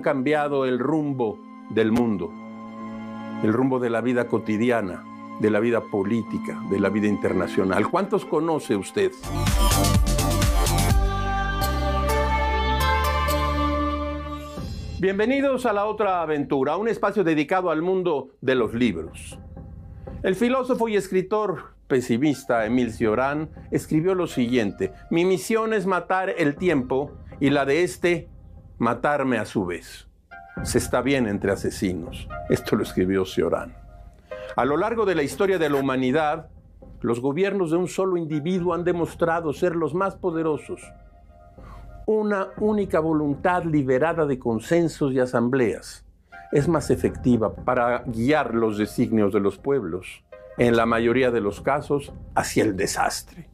cambiado el rumbo del mundo, el rumbo de la vida cotidiana, de la vida política, de la vida internacional. ¿Cuántos conoce usted? Bienvenidos a La Otra Aventura, un espacio dedicado al mundo de los libros. El filósofo y escritor pesimista Émile Cioran escribió lo siguiente: mi misión es matar el tiempo y la de este, matarme a su vez. Se está bien entre asesinos. Esto lo escribió Cioran. A lo largo de la historia de la humanidad, los gobiernos de un solo individuo han demostrado ser los más poderosos. Una única voluntad liberada de consensos y asambleas es más efectiva para guiar los designios de los pueblos, en la mayoría de los casos, hacia el desastre.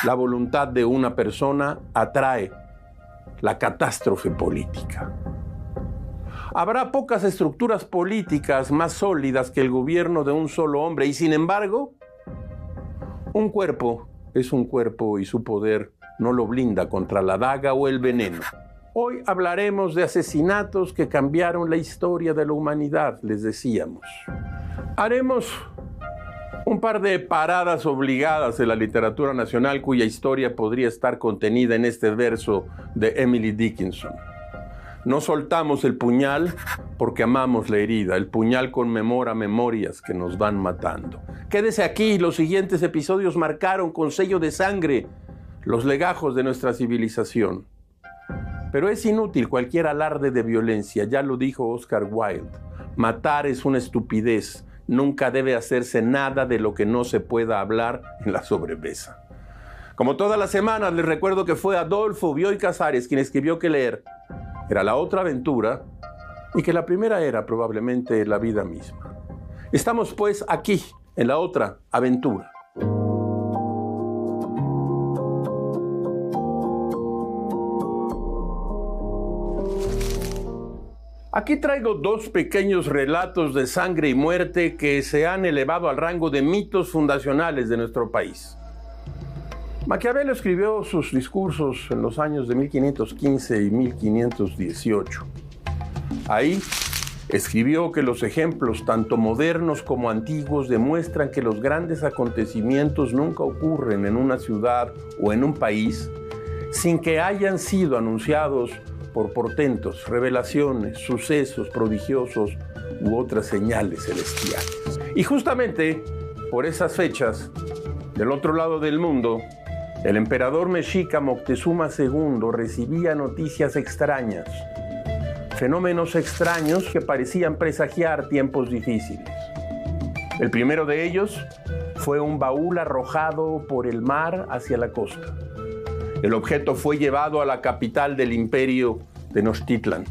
La voluntad de una persona atrae la catástrofe política. Habrá pocas estructuras políticas más sólidas que el gobierno de un solo hombre, y sin embargo, un cuerpo es un cuerpo y su poder no lo blinda contra la daga o el veneno. Hoy hablaremos de asesinatos que cambiaron la historia de la humanidad, les decíamos. Haremos un par de paradas obligadas de la literatura nacional cuya historia podría estar contenida en este verso de Emily Dickinson. No soltamos el puñal porque amamos la herida. El puñal conmemora memorias que nos van matando. Quédese aquí, los siguientes episodios marcaron con sello de sangre los legajos de nuestra civilización. Pero es inútil cualquier alarde de violencia, ya lo dijo Oscar Wilde. Matar es una estupidez. Nunca debe hacerse nada de lo que no se pueda hablar en la sobremesa. Como todas las semanas, les recuerdo que fue Adolfo Bioy Casares quien escribió que leer era la otra aventura y que la primera era probablemente la vida misma. Estamos pues aquí, en la otra aventura. Aquí traigo dos pequeños relatos de sangre y muerte que se han elevado al rango de mitos fundacionales de nuestro país. Maquiavelo escribió sus discursos en los años de 1515 y 1518. Ahí escribió que los ejemplos, tanto modernos como antiguos, demuestran que los grandes acontecimientos nunca ocurren en una ciudad o en un país sin que hayan sido anunciados por portentos, revelaciones, sucesos prodigiosos u otras señales celestiales. Y justamente por esas fechas, del otro lado del mundo, el emperador mexica Moctezuma II recibía noticias extrañas, fenómenos extraños que parecían presagiar tiempos difíciles. El primero de ellos fue un baúl arrojado por el mar hacia la costa. El objeto fue llevado a la capital del imperio, Tenochtitlan.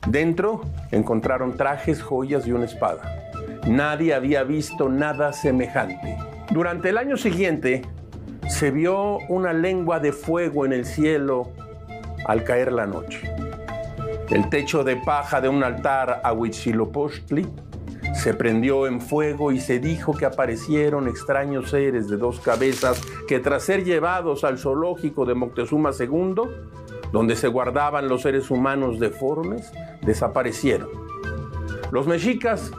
Dentro encontraron trajes, joyas y una espada. Nadie había visto nada semejante. Durante el año siguiente, se vio una lengua de fuego en el cielo al caer la noche. El techo de paja de un altar a Huitzilopochtli se prendió en fuego y se dijo que aparecieron extraños seres de dos cabezas que, tras ser llevados al zoológico de Moctezuma II, donde se guardaban los seres humanos deformes, desaparecieron. Los mexicas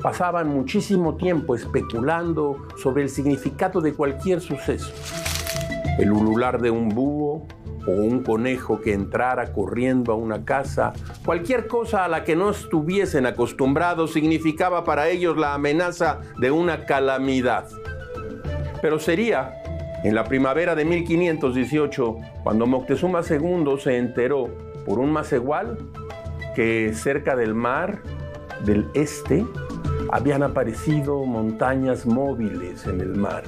pasaban muchísimo tiempo especulando sobre el significado de cualquier suceso. El ulular de un búho o un conejo que entrara corriendo a una casa, cualquier cosa a la que no estuviesen acostumbrados significaba para ellos la amenaza de una calamidad. Pero sería en la primavera de 1518 cuando Moctezuma II se enteró por un macehual que cerca del mar del este habían aparecido montañas móviles en el mar.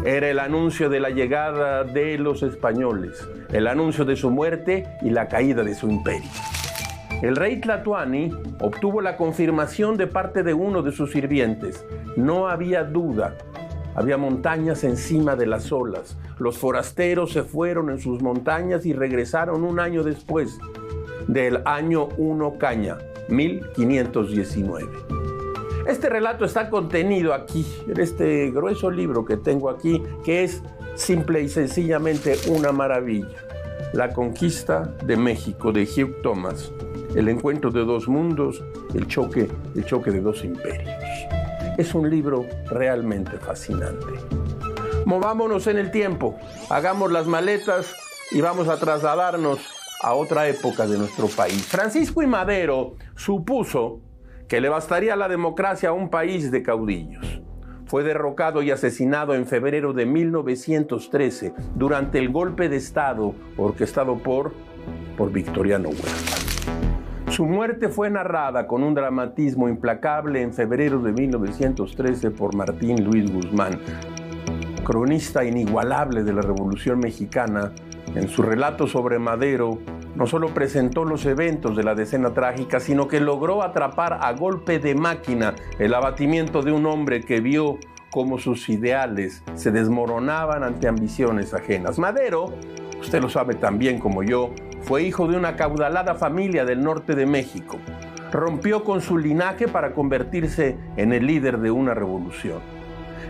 Era el anuncio de la llegada de los españoles, el anuncio de su muerte y la caída de su imperio. El rey Tlatoani obtuvo la confirmación de parte de uno de sus sirvientes. No había duda, había montañas encima de las olas. Los forasteros se fueron en sus montañas y regresaron un año después del año 1 Caña, 1519. Este relato está contenido aquí, en este grueso libro que tengo aquí, que es simple y sencillamente una maravilla. La conquista de México, de Hugh Thomas, El encuentro de dos mundos, el choque de dos imperios. Es un libro realmente fascinante. Movámonos en el tiempo, hagamos las maletas y vamos a trasladarnos a otra época de nuestro país. Francisco I. Madero supuso que le bastaría la democracia a un país de caudillos. Fue derrocado y asesinado en febrero de 1913 durante el golpe de Estado orquestado por Victoriano Huerta. Su muerte fue narrada con un dramatismo implacable en febrero de 1913 por Martín Luis Guzmán, cronista inigualable de la Revolución Mexicana. En su relato sobre Madero, no solo presentó los eventos de la decena trágica, sino que logró atrapar a golpe de máquina el abatimiento de un hombre que vio cómo sus ideales se desmoronaban ante ambiciones ajenas. Madero, usted lo sabe tan bien como yo, fue hijo de una acaudalada familia del norte de México. Rompió con su linaje para convertirse en el líder de una revolución.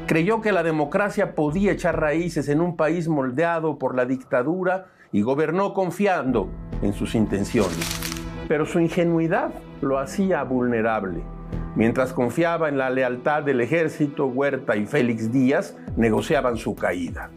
Creyó que la democracia podía echar raíces en un país moldeado por la dictadura y gobernó confiando en sus intenciones. Pero su ingenuidad lo hacía vulnerable. Mientras confiaba en la lealtad del ejército, Huerta y Félix Díaz negociaban su caída.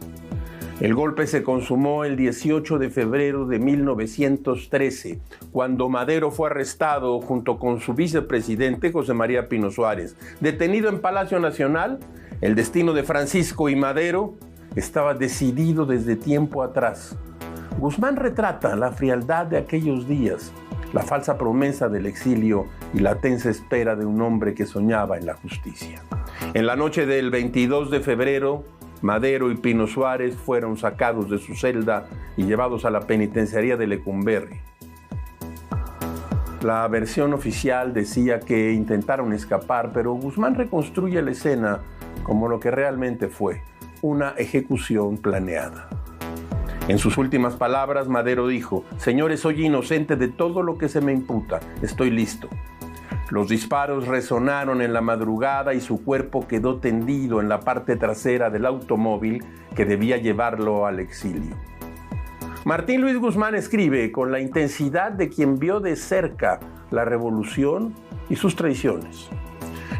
El golpe se consumó el 18 de febrero de 1913, cuando Madero fue arrestado junto con su vicepresidente José María Pino Suárez. Detenido en Palacio Nacional, el destino de Francisco I. Madero estaba decidido desde tiempo atrás. Guzmán retrata la frialdad de aquellos días, la falsa promesa del exilio y la tensa espera de un hombre que soñaba en la justicia. En la noche del 22 de febrero, Madero y Pino Suárez fueron sacados de su celda y llevados a la penitenciaría de Lecumberri. La versión oficial decía que intentaron escapar, pero Guzmán reconstruye la escena como lo que realmente fue, una ejecución planeada. En sus últimas palabras, Madero dijo: «Señores, soy inocente de todo lo que se me imputa, estoy listo». Los disparos resonaron en la madrugada y su cuerpo quedó tendido en la parte trasera del automóvil que debía llevarlo al exilio. Martín Luis Guzmán escribe con la intensidad de quien vio de cerca la revolución y sus traiciones.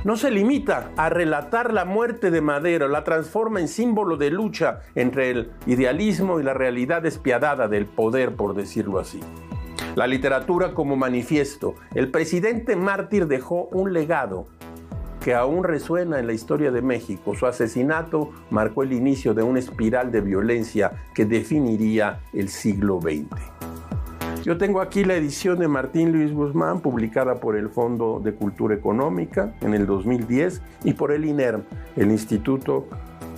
No se limita a relatar la muerte de Madero, la transforma en símbolo de lucha entre el idealismo y la realidad despiadada del poder, por decirlo así. La literatura como manifiesto. El presidente mártir dejó un legado que aún resuena en la historia de México. Su asesinato marcó el inicio de una espiral de violencia que definiría el siglo XX. Yo tengo aquí la edición de Martín Luis Guzmán, publicada por el Fondo de Cultura Económica en el 2010 y por el INERM, el Instituto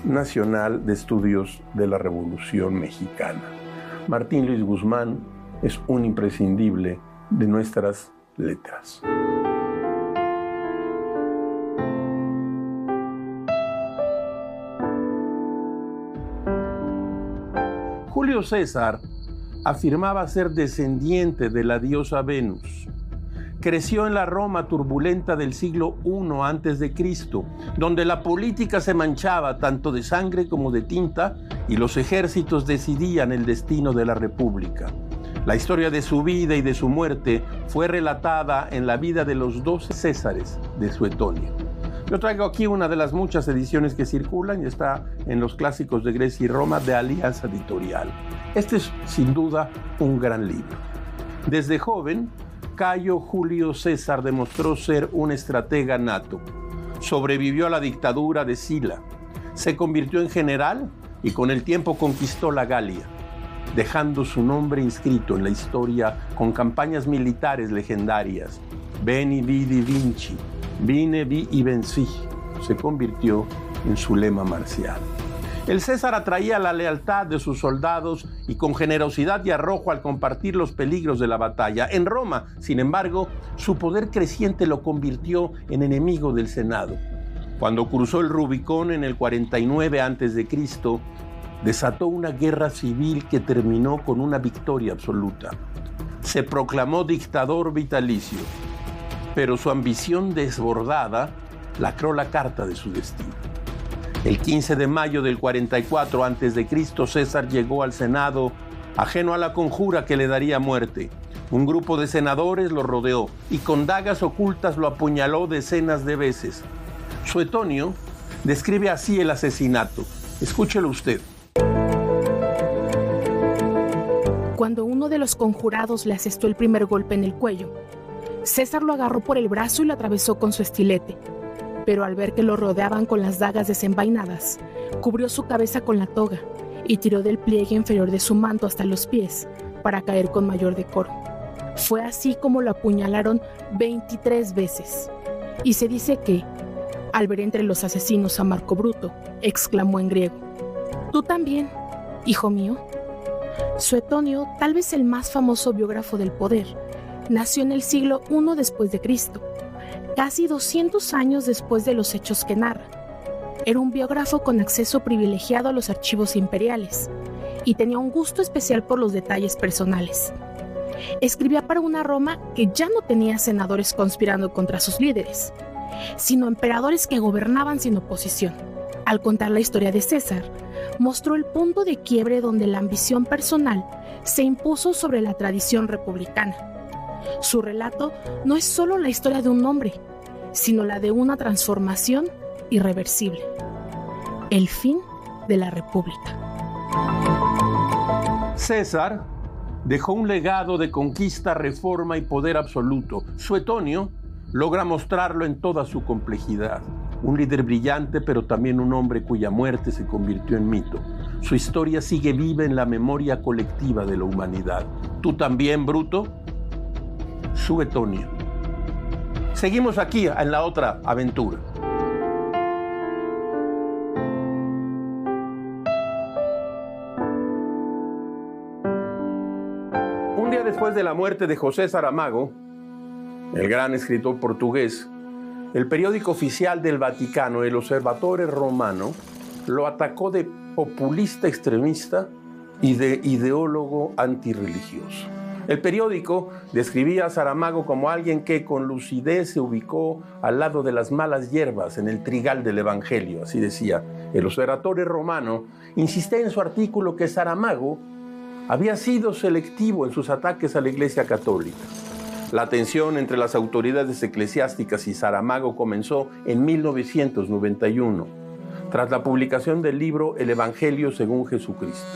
Nacional de Estudios de la Revolución Mexicana. Martín Luis Guzmán es un imprescindible de nuestras letras. Julio César afirmaba ser descendiente de la diosa Venus. Creció en la Roma turbulenta del siglo I a.C., donde la política se manchaba tanto de sangre como de tinta y los ejércitos decidían el destino de la república. La historia de su vida y de su muerte fue relatada en La vida de los 12 Césares de Suetonio. Yo traigo aquí una de las muchas ediciones que circulan y está en los clásicos de Grecia y Roma de Alianza Editorial. Este es sin duda un gran libro. Desde joven, Cayo Julio César demostró ser un estratega nato. Sobrevivió a la dictadura de Sila. Se convirtió en general y con el tiempo conquistó la Galia, dejando su nombre inscrito en la historia con campañas militares legendarias. Veni, vidi, vinci, vine, vi y vencí, se convirtió en su lema marcial. El César atraía la lealtad de sus soldados y con generosidad y arrojo al compartir los peligros de la batalla. En Roma, sin embargo, su poder creciente lo convirtió en enemigo del Senado. Cuando cruzó el Rubicón en el 49 a.C., desató una guerra civil que terminó con una victoria absoluta. Se proclamó dictador vitalicio, pero su ambición desbordada lacró la carta de su destino. El 15 de mayo del 44 a.C., César llegó al Senado ajeno a la conjura que le daría muerte. Un grupo de senadores lo rodeó y con dagas ocultas lo apuñaló decenas de veces. Suetonio describe así el asesinato. Escúchelo usted. Cuando uno de los conjurados le asestó el primer golpe en el cuello, César lo agarró por el brazo y lo atravesó con su estilete. Pero al ver que lo rodeaban con las dagas desenvainadas, cubrió su cabeza con la toga y tiró del pliegue inferior de su manto hasta los pies para caer con mayor decoro. Fue así como lo apuñalaron 23 veces. Y se dice que, al ver entre los asesinos a Marco Bruto, exclamó en griego: «¿Tú también, hijo mío?». Suetonio, tal vez el más famoso biógrafo del poder, nació en el siglo I después de Cristo, casi 200 años después de los hechos que narra. Era un biógrafo con acceso privilegiado a los archivos imperiales y tenía un gusto especial por los detalles personales. Escribía para una Roma que ya no tenía senadores conspirando contra sus líderes, sino emperadores que gobernaban sin oposición. Al contar la historia de César, mostró el punto de quiebre donde la ambición personal se impuso sobre la tradición republicana. Su relato no es solo la historia de un hombre, sino la de una transformación irreversible. El fin de la República. César dejó un legado de conquista, reforma y poder absoluto. Suetonio logra mostrarlo en toda su complejidad. Un líder brillante, pero también un hombre cuya muerte se convirtió en mito. Su historia sigue viva en la memoria colectiva de la humanidad. ¿Tú también, Bruto? Suetonio. Seguimos aquí en la otra aventura. Un día después de la muerte de José Saramago, el gran escritor portugués, el periódico oficial del Vaticano, el Osservatore Romano, lo atacó de populista extremista y de ideólogo antirreligioso. El periódico describía a Saramago como alguien que con lucidez se ubicó al lado de las malas hierbas en el trigal del Evangelio, así decía. El Osservatore Romano insistía en su artículo que Saramago había sido selectivo en sus ataques a la Iglesia Católica. La tensión entre las autoridades eclesiásticas y Saramago comenzó en 1991, tras la publicación del libro El Evangelio según Jesucristo.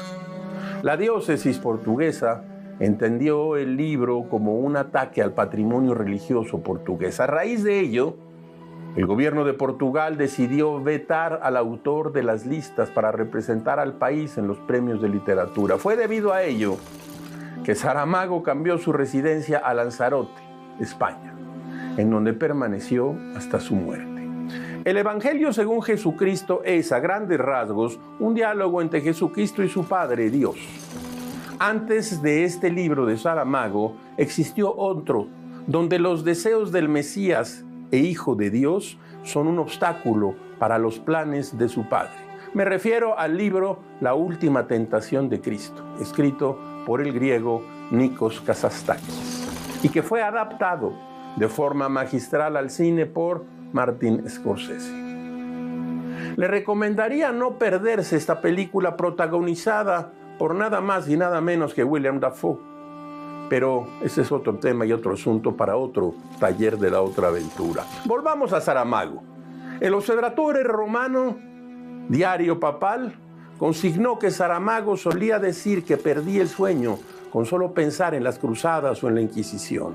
La diócesis portuguesa entendió el libro como un ataque al patrimonio religioso portugués. A raíz de ello, el gobierno de Portugal decidió vetar al autor de las listas para representar al país en los premios de literatura. Fue debido a ello que Saramago cambió su residencia a Lanzarote, España, en donde permaneció hasta su muerte. El Evangelio según Jesucristo es, a grandes rasgos, un diálogo entre Jesucristo y su Padre, Dios. Antes de este libro de Saramago, existió otro, donde los deseos del Mesías e Hijo de Dios son un obstáculo para los planes de su Padre. Me refiero al libro La Última Tentación de Cristo, escrito por el griego Nikos Kazantzakis, y que fue adaptado de forma magistral al cine por Martin Scorsese. Le recomendaría no perderse esta película protagonizada por nada más y nada menos que William Dafoe. Pero ese es otro tema y otro asunto para otro taller de la otra aventura. Volvamos a Saramago. El Osservatore Romano, diario papal, consignó que Saramago solía decir que perdía el sueño con solo pensar en las cruzadas o en la Inquisición.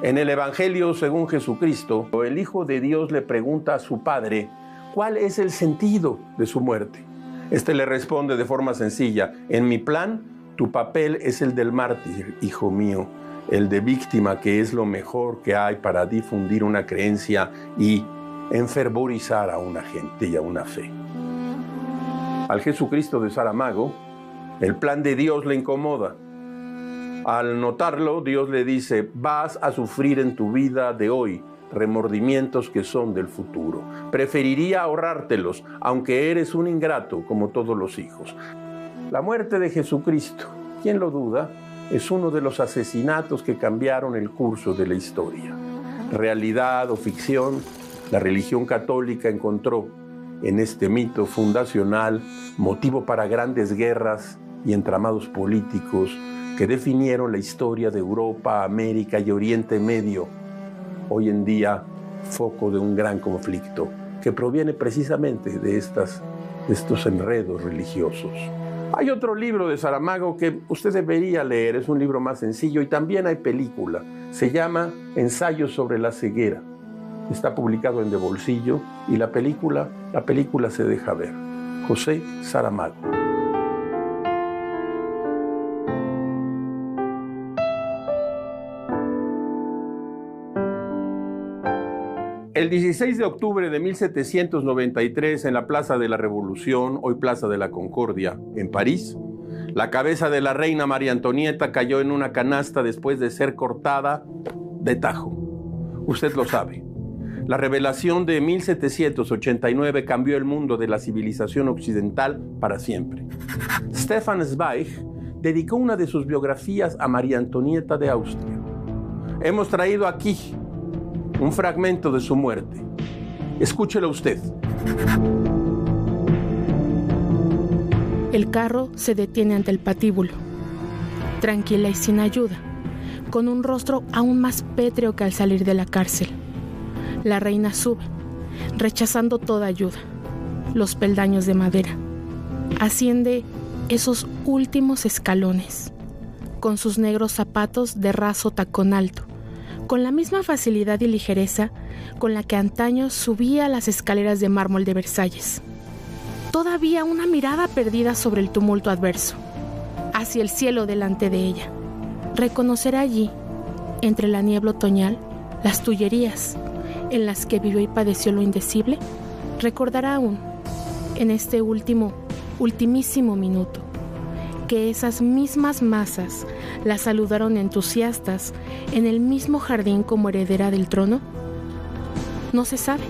En el Evangelio según Jesucristo, el Hijo de Dios le pregunta a su Padre cuál es el sentido de su muerte. Este le responde de forma sencilla: en mi plan, tu papel es el del mártir, hijo mío, el de víctima, que es lo mejor que hay para difundir una creencia y enfervorizar a una gente y a una fe. Al Jesucristo de Saramago, el plan de Dios le incomoda. Al notarlo, Dios le dice: vas a sufrir en tu vida de hoy remordimientos que son del futuro. Preferiría ahorrártelos, aunque eres un ingrato como todos los hijos. La muerte de Jesucristo, ¿quién lo duda?, es uno de los asesinatos que cambiaron el curso de la historia. Realidad o ficción, la religión católica encontró en este mito fundacional motivo para grandes guerras y entramados políticos que definieron la historia de Europa, América y Oriente Medio, hoy en día foco de un gran conflicto que proviene precisamente de estos enredos religiosos. Hay otro libro de Saramago que usted debería leer, es un libro más sencillo y también hay película, se llama Ensayos sobre la ceguera. Está publicado en De Bolsillo y la película se deja ver. José Saramago. El 16 de octubre de 1793, en la Plaza de la Revolución, hoy Plaza de la Concordia, en París, la cabeza de la reina María Antonieta cayó en una canasta después de ser cortada de tajo. Usted lo sabe. La revelación de 1789 cambió el mundo de la civilización occidental para siempre. Stefan Zweig dedicó una de sus biografías a María Antonieta de Austria. Hemos traído aquí un fragmento de su muerte. Escúchelo usted. El carro se detiene ante el patíbulo, tranquila y sin ayuda, con un rostro aún más pétreo que al salir de la cárcel. La reina sube, rechazando toda ayuda, los peldaños de madera. Asciende esos últimos escalones, con sus negros zapatos de raso tacón alto, con la misma facilidad y ligereza con la que antaño subía las escaleras de mármol de Versalles. Todavía una mirada perdida sobre el tumulto adverso, hacia el cielo delante de ella. Reconocerá allí, entre la niebla otoñal, las tullerías en las que vivió y padeció lo indecible. Recordará aún, en este ultimísimo minuto, que esas mismas masas la saludaron entusiastas en el mismo jardín como heredera del trono. No se sabe.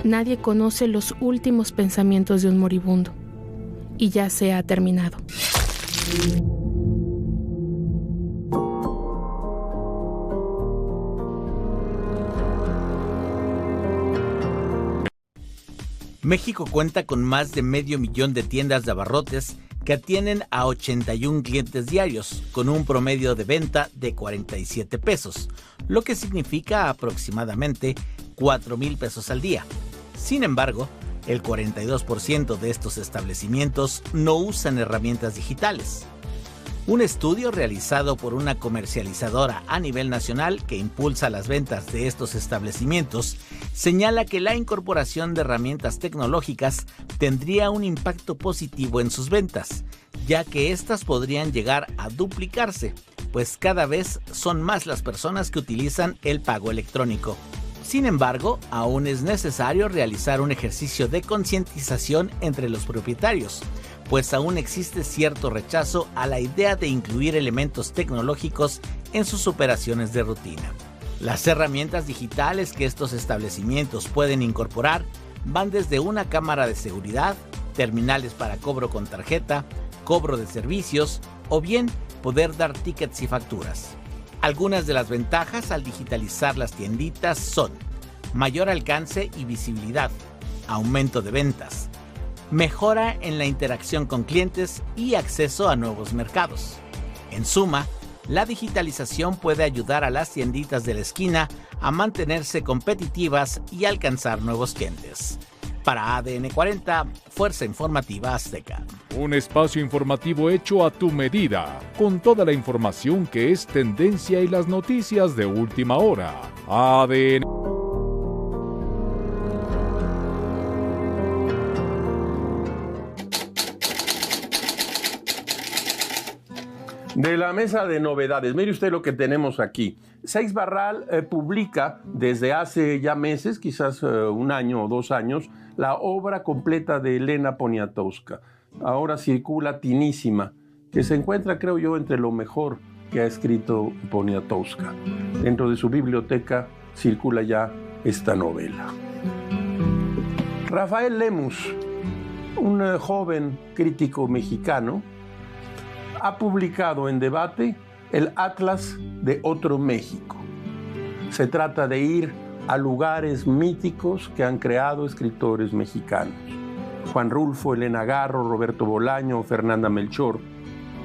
Nadie conoce los últimos pensamientos de un moribundo. Y ya se ha terminado. México cuenta con más de 500,000 de tiendas de abarrotes que atienden a 81 clientes diarios, con un promedio de venta de 47 pesos, lo que significa aproximadamente 4,000 pesos al día. Sin embargo, el 42% de estos establecimientos no usan herramientas digitales. Un estudio realizado por una comercializadora a nivel nacional que impulsa las ventas de estos establecimientos señala que la incorporación de herramientas tecnológicas tendría un impacto positivo en sus ventas, ya que éstas podrían llegar a duplicarse, pues cada vez son más las personas que utilizan el pago electrónico. Sin embargo, aún es necesario realizar un ejercicio de concientización entre los propietarios, pues aún existe cierto rechazo a la idea de incluir elementos tecnológicos en sus operaciones de rutina. Las herramientas digitales que estos establecimientos pueden incorporar van desde una cámara de seguridad, terminales para cobro con tarjeta, cobro de servicios o bien poder dar tickets y facturas. Algunas de las ventajas al digitalizar las tienditas son mayor alcance y visibilidad, aumento de ventas, mejora en la interacción con clientes y acceso a nuevos mercados. En suma, la digitalización puede ayudar a las tienditas de la esquina a mantenerse competitivas y alcanzar nuevos clientes. Para ADN 40, Fuerza Informativa Azteca. Un espacio informativo hecho a tu medida, con toda la información que es tendencia y las noticias de última hora. ADN. De la mesa de novedades, mire usted lo que tenemos aquí. Seix Barral publica desde hace ya meses, quizás un año o 2 años, la obra completa de Elena Poniatowska. Ahora circula Tinísima, que se encuentra, creo yo, entre lo mejor que ha escrito Poniatowska. Dentro de su biblioteca circula ya esta novela. Rafael Lemus, un joven crítico mexicano, ha publicado en Debate el Atlas de Otro México. Se trata de ir a lugares míticos que han creado escritores mexicanos. Juan Rulfo, Elena Garro, Roberto Bolaño, Fernanda Melchor.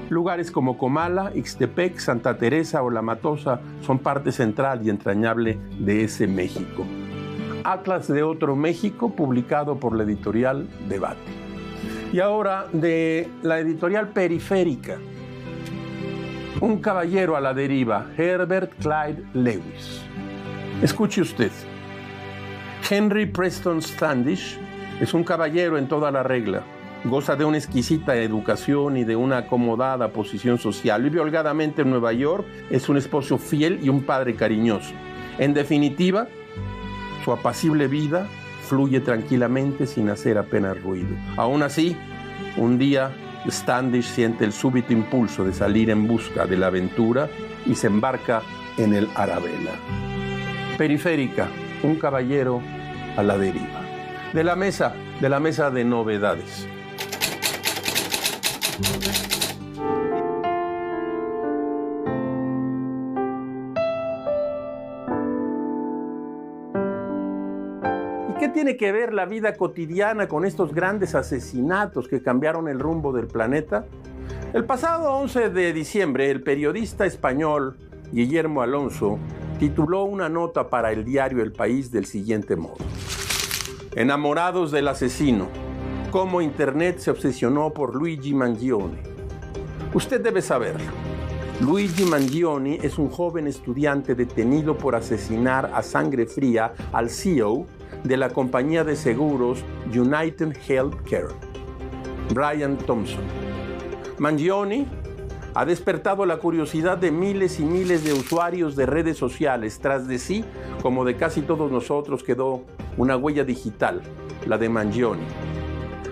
Lugares como Comala, Ixtepec, Santa Teresa o La Matosa son parte central y entrañable de ese México. Atlas de otro México, publicado por la editorial Debate. Y ahora de la editorial Periférica. Un caballero a la deriva, Herbert Clyde Lewis. Escuche usted. Henry Preston Standish es un caballero en toda la regla. Goza de una exquisita educación y de una acomodada posición social. Vive holgadamente en Nueva York, es un esposo fiel y un padre cariñoso. En definitiva, su apacible vida fluye tranquilamente sin hacer apenas ruido. Aún así, un día Standish siente el súbito impulso de salir en busca de la aventura y se embarca en el Arabella. Periférica, un caballero a la deriva. De la mesa de novedades. ¿Y qué tiene que ver la vida cotidiana con estos grandes asesinatos que cambiaron el rumbo del planeta? El pasado 11 de diciembre, el periodista español Guillermo Alonso tituló una nota para el diario El País del siguiente modo: Enamorados del asesino, cómo Internet se obsesionó por Luigi Mangione. Usted debe saberlo. Luigi Mangione es un joven estudiante detenido por asesinar a sangre fría al CEO de la compañía de seguros United Healthcare, Brian Thompson. Mangione ha despertado la curiosidad de miles y miles de usuarios de redes sociales. Tras de sí, como de casi todos nosotros, quedó una huella digital, la de Mangione.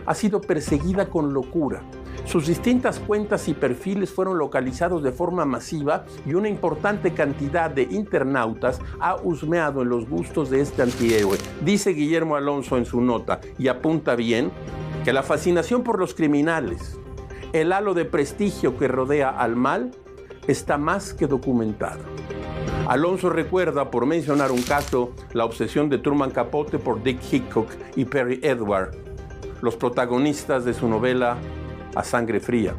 Ha sido perseguida con locura. Sus distintas cuentas y perfiles fueron localizados de forma masiva y una importante cantidad de internautas ha husmeado en los gustos de este antihéroe. Dice Guillermo Alonso en su nota, y apunta bien, que la fascinación por los criminales, el halo de prestigio que rodea al mal, está más que documentado. Alonso recuerda, por mencionar un caso, la obsesión de Truman Capote por Dick Hickok y Perry Edward, los protagonistas de su novela A Sangre Fría.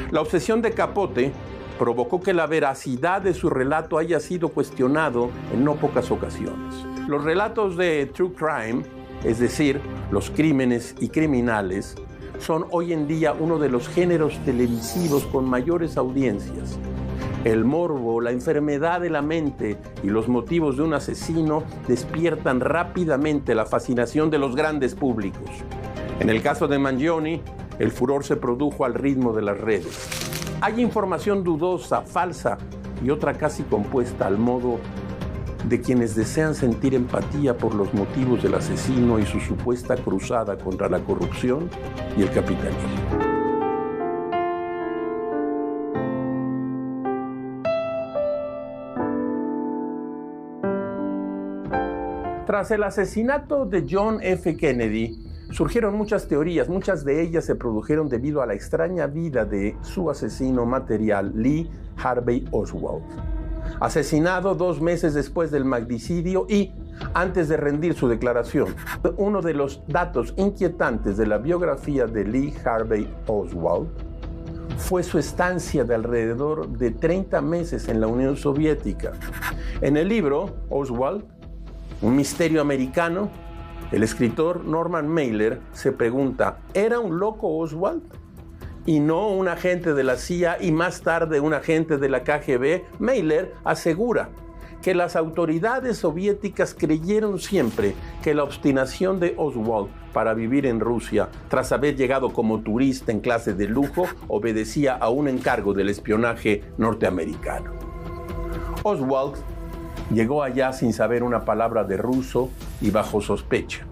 La obsesión de Capote provocó que la veracidad de su relato haya sido cuestionado en no pocas ocasiones. Los relatos de true crime, es decir, los crímenes y criminales, son hoy en día uno de los géneros televisivos con mayores audiencias. El morbo, la enfermedad de la mente y los motivos de un asesino despiertan rápidamente la fascinación de los grandes públicos. En el caso de Mangione, el furor se produjo al ritmo de las redes. Hay información dudosa, falsa y otra casi compuesta al modo de quienes desean sentir empatía por los motivos del asesino y su supuesta cruzada contra la corrupción y el capitalismo. Tras el asesinato de John F. Kennedy, surgieron muchas teorías. Muchas de ellas se produjeron debido a la extraña vida de su asesino material, Lee Harvey Oswald. Asesinado 2 meses después del magnicidio y antes de rendir su declaración. Uno de los datos inquietantes de la biografía de Lee Harvey Oswald fue su estancia de alrededor de 30 meses en la Unión Soviética. En el libro Oswald, un misterio americano, el escritor Norman Mailer se pregunta, ¿era un loco Oswald? Y no un agente de la CIA y más tarde un agente de la KGB. Mailer asegura que las autoridades soviéticas creyeron siempre que la obstinación de Oswald para vivir en Rusia, tras haber llegado como turista en clase de lujo, obedecía a un encargo del espionaje norteamericano. Oswald llegó allá sin saber una palabra de ruso y bajo sospecha.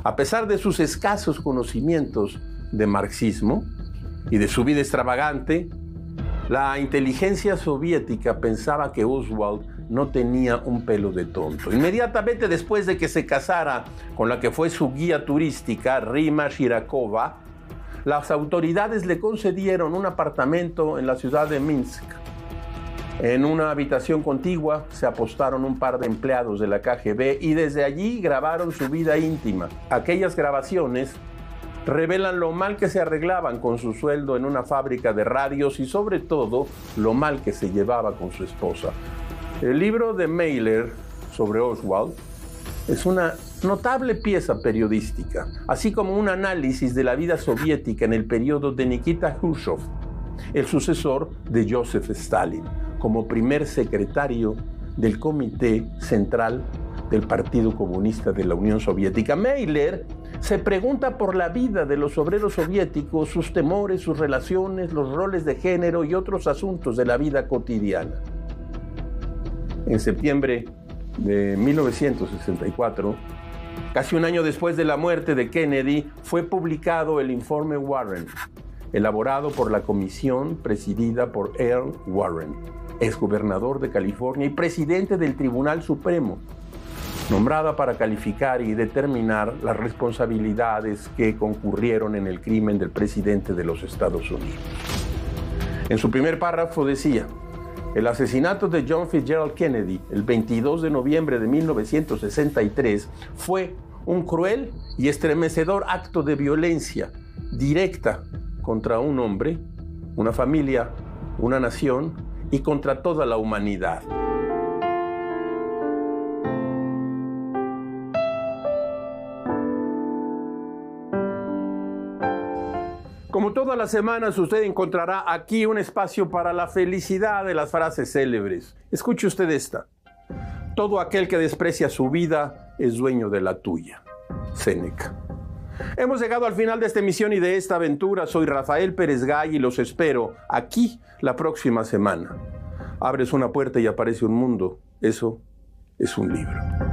A pesar de sus escasos conocimientos de marxismo y de su vida extravagante, la inteligencia soviética pensaba que Oswald no tenía un pelo de tonto. Inmediatamente después de que se casara con la que fue su guía turística, Rima Shirakova, las autoridades le concedieron un apartamento en la ciudad de Minsk. En una habitación contigua se apostaron un par de empleados de la KGB y desde allí grabaron su vida íntima. Aquellas grabaciones revelan lo mal que se arreglaban con su sueldo en una fábrica de radios y sobre todo lo mal que se llevaba con su esposa. El libro de Mailer sobre Oswald es una notable pieza periodística, así como un análisis de la vida soviética en el periodo de Nikita Khrushchev, el sucesor de Joseph Stalin, como primer secretario del Comité Central del Partido Comunista de la Unión Soviética. Mailer se pregunta por la vida de los obreros soviéticos, sus temores, sus relaciones, los roles de género y otros asuntos de la vida cotidiana. En septiembre de 1964, casi un año después de la muerte de Kennedy, fue publicado el informe Warren, elaborado por la comisión presidida por Earl Warren, exgobernador de California y presidente del Tribunal Supremo, nombrada para calificar y determinar las responsabilidades que concurrieron en el crimen del presidente de los Estados Unidos. En su primer párrafo decía: el asesinato de John Fitzgerald Kennedy el 22 de noviembre de 1963 fue un cruel y estremecedor acto de violencia directa contra un hombre, una familia, una nación y contra toda la humanidad. Como todas las semanas, usted encontrará aquí un espacio para la felicidad de las frases célebres. Escuche usted esta: todo aquel que desprecia su vida es dueño de la tuya. Séneca. Hemos llegado al final de esta emisión y de esta aventura. Soy Rafael Pérez Gay y los espero aquí la próxima semana. Abres una puerta y aparece un mundo. Eso es un libro.